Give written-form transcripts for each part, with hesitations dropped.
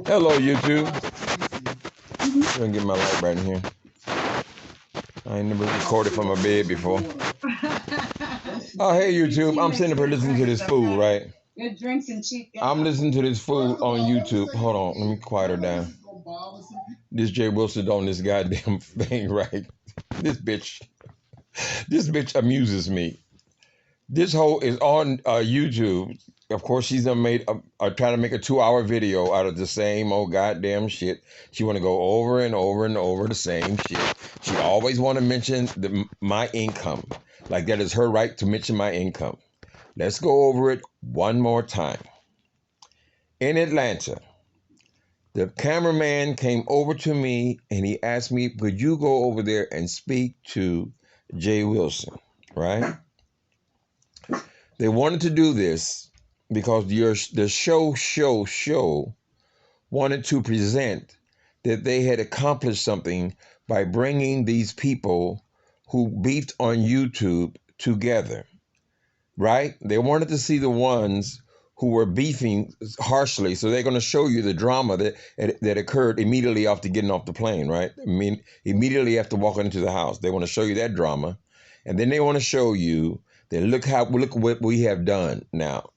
Hello, YouTube. I'm gonna get my light right in here. I ain't never recorded from my bed before. Oh, hey, YouTube. I'm sitting up here listening to this fool, right? I'm listening to this fool on YouTube. Hold on. Let me quiet her down. This Jay Wilson on this goddamn thing, right? This bitch. This bitch amuses me. This hoe is on YouTube. Of course, she's trying to make a 2-hour video out of the same old goddamn shit. She want to go over and over and over the same shit. She always want to mention my income. Like that is her right to mention my income. Let's go over it one more time. In Atlanta, the cameraman came over to me and he asked me, could you go over there and speak to Jay Wilson, right? They wanted to do this because the show wanted to present that they had accomplished something by bringing these people who beefed on YouTube together, right? They wanted to see the ones who were beefing harshly, so they're going to show you the drama that occurred immediately after getting off the plane, right? I mean, immediately after walking into the house. They want to show you that drama, and then they want to show you that look what we have done now,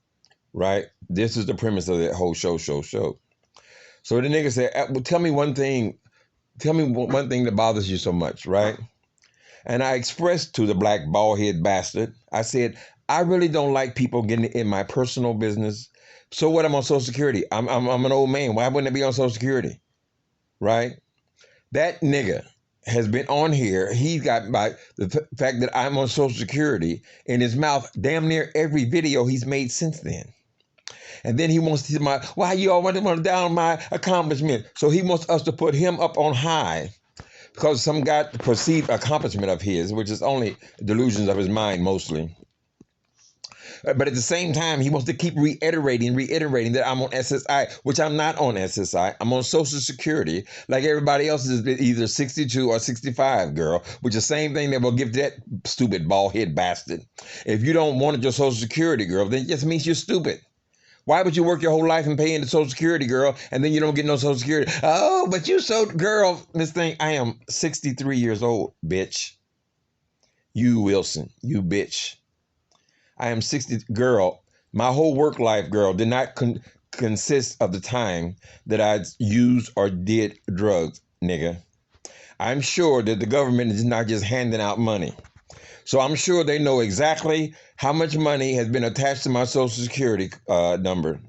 right? This is the premise of that whole show. So the nigga said, well, tell me one thing that bothers you so much, right? And I expressed to the black bald-head bastard, I said, I really don't like people getting in my personal business. So what, I'm on Social Security. I'm an old man. Why wouldn't I be on Social Security? Right? That nigga has been on here. He got by the fact that I'm on Social Security in his mouth damn near every video he's made since then. And then he wants to see why you all want to down my accomplishment. So he wants us to put him up on high because some guy perceived accomplishment of his, which is only delusions of his mind mostly. But at the same time, he wants to keep reiterating that I'm on SSI, which I'm not on SSI. I'm on Social Security, like everybody else is either 62 or 65, girl, which is the same thing that will give that stupid bald-head bastard. If you don't want your Social Security, girl, then it just means you're stupid. Why would you work your whole life and pay into Social Security, girl, and then you don't get no Social Security? Oh, but you girl, this thing, I am 63 years old, bitch. You, Wilson, you bitch. I am 60, girl. My whole work life, girl, did not consist of the time that I used or did drugs, nigga. I'm sure that the government is not just handing out money. So I'm sure they know exactly how much money has been attached to my Social Security number.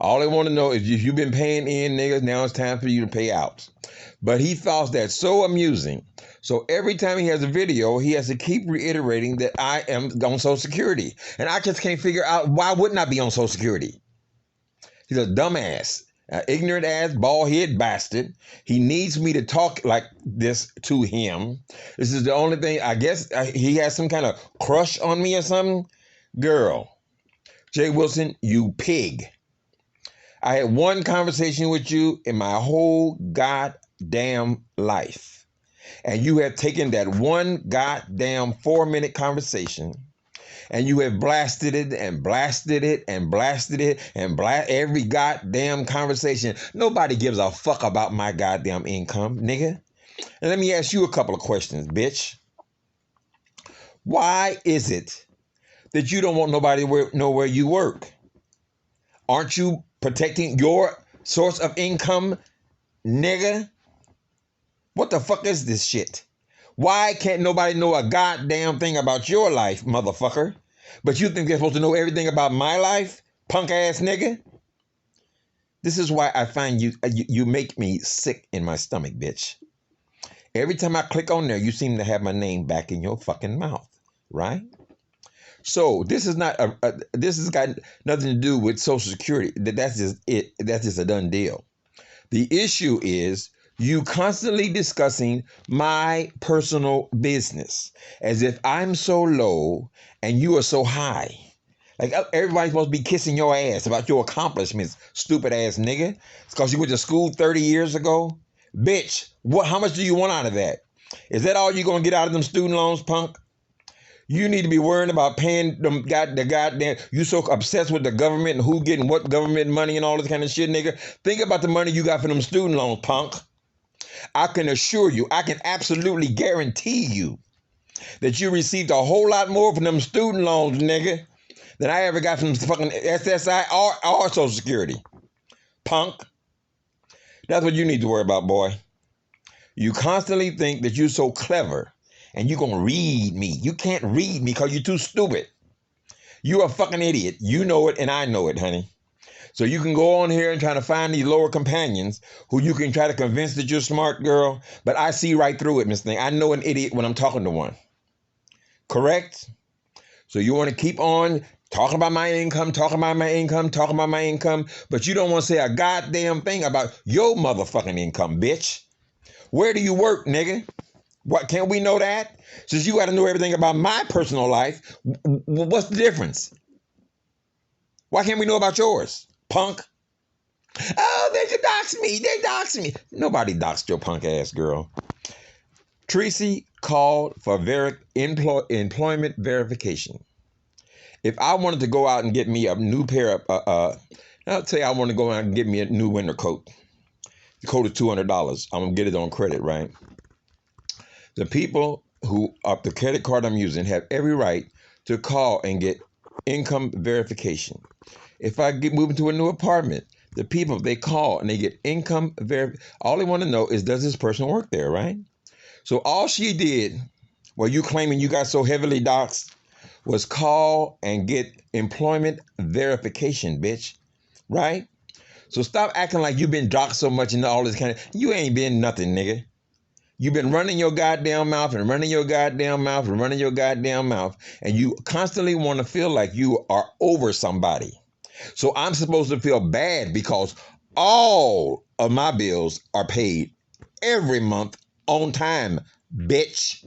All they want to know is if you've been paying in, niggas, now it's time for you to pay out. But he thought that so amusing. So every time he has a video, he has to keep reiterating that I am on Social Security. And I just can't figure out why wouldn't I be on Social Security? He's a dumbass, an ignorant ass, bald-head bastard. He needs me to talk like this to him. This is the only thing, I guess he has some kind of crush on me or something. Girl, Jay Wilson, you pig. I had one conversation with you in my whole goddamn life. And you have taken that one goddamn 4-minute conversation and you have blasted it and blasted it and blasted it and every goddamn conversation. Nobody gives a fuck about my goddamn income, nigga. And let me ask you a couple of questions, bitch. Why is it that you don't want nobody to know where you work? Aren't you protecting your source of income, nigga? What the fuck is this shit? Why can't nobody know a goddamn thing about your life, motherfucker? But you think they're supposed to know everything about my life, punk ass nigga? This is why I find you make me sick in my stomach, bitch. Every time I click on there, you seem to have my name back in your fucking mouth, right? So this is not this has got nothing to do with Social Security. That's just it. That's just a done deal. The issue is you constantly discussing my personal business as if I'm so low and you are so high. Like everybody's supposed to be kissing your ass about your accomplishments, stupid ass nigga. It's because you went to school 30 years ago. Bitch, how much do you want out of that? Is that all you're going to get out of them student loans, punk? You need to be worrying about paying them the goddamn. You so obsessed with the government and who getting what government money and all this kind of shit, nigga. Think about the money you got for them student loans, punk. I can assure you, I can absolutely guarantee you that you received a whole lot more from them student loans, nigga, than I ever got from fucking SSI or Social Security. Punk. That's what you need to worry about, boy. You constantly think that you're so clever and you're going to read me. You can't read me because you're too stupid. You're a fucking idiot. You know it and I know it, honey. So you can go on here and try to find these lower companions who you can try to convince that you're smart, girl. But I see right through it, Miss Thing. I know an idiot when I'm talking to one. Correct? So you want to keep on talking about my income, but you don't want to say a goddamn thing about your motherfucking income, bitch. Where do you work, nigga? What, can't we know that? Since you got to know everything about my personal life, what's the difference? Why can't we know about yours, punk? Oh, they dox me. They dox me. Nobody doxed your punk ass, girl. Tracy called for employment verification. If I wanted to go out and get me a new pair of, I'll tell you, I want to go out and get me a new winter coat. The coat is $200. I'm going to get it on credit, right? The people who are the credit card I'm using have every right to call and get income verification. If I move into a new apartment, the people, they call and they get income verification. All they want to know is, does this person work there, right? So all she did, while you claiming you got so heavily doxxed, was call and get employment verification, bitch, right? So stop acting like you've been doxxed so much and all this kind of, you ain't been nothing, nigga. You've been running your goddamn mouth and running your goddamn mouth and running your goddamn mouth, and you constantly want to feel like you are over somebody. So I'm supposed to feel bad because all of my bills are paid every month on time, bitch.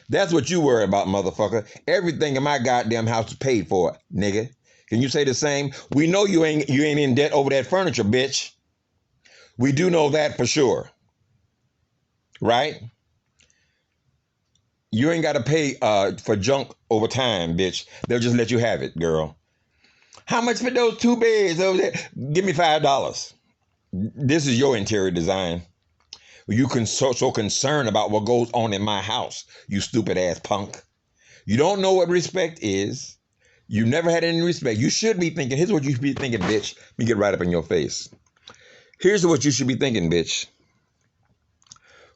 That's what you worry about, motherfucker. Everything in my goddamn house is paid for, nigga. Can you say the same? We know you ain't in debt over that furniture, bitch. We do know that for sure. Right? You ain't got to pay for junk over time, bitch. They'll just let you have it, girl. How much for those 2 beds over there? Give me $5. This is your interior design. You so concerned about what goes on in my house, you stupid ass punk. You don't know what respect is. You never had any respect. You should be thinking, here's what you should be thinking, bitch. Let me get right up in your face. Here's what you should be thinking, bitch.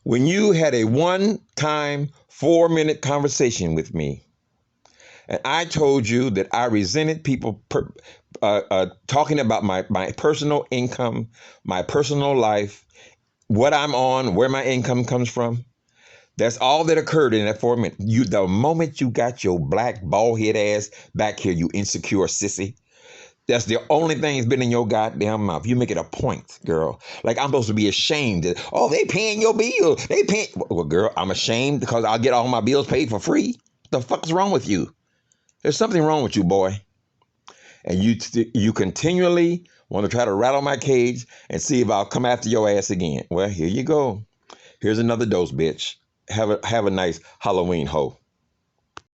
When you had a one-time 4-minute conversation with me, and I told you that I resented people talking about my personal income, my personal life, what I'm on, where my income comes from, that's all that occurred in that 4 minutes. The moment you got your black bald-head ass back here, you insecure sissy, that's the only thing that's been in your goddamn mouth. You make it a point, girl. Like I'm supposed to be ashamed that, oh, they paying your bill. They paying. Well, girl, I'm ashamed because I'll get all my bills paid for free. What the fuck is wrong with you? There's something wrong with you, boy. And you continually want to try to rattle my cage and see if I'll come after your ass again. Well, here you go. Here's another dose, bitch. Have a nice Halloween, hoe.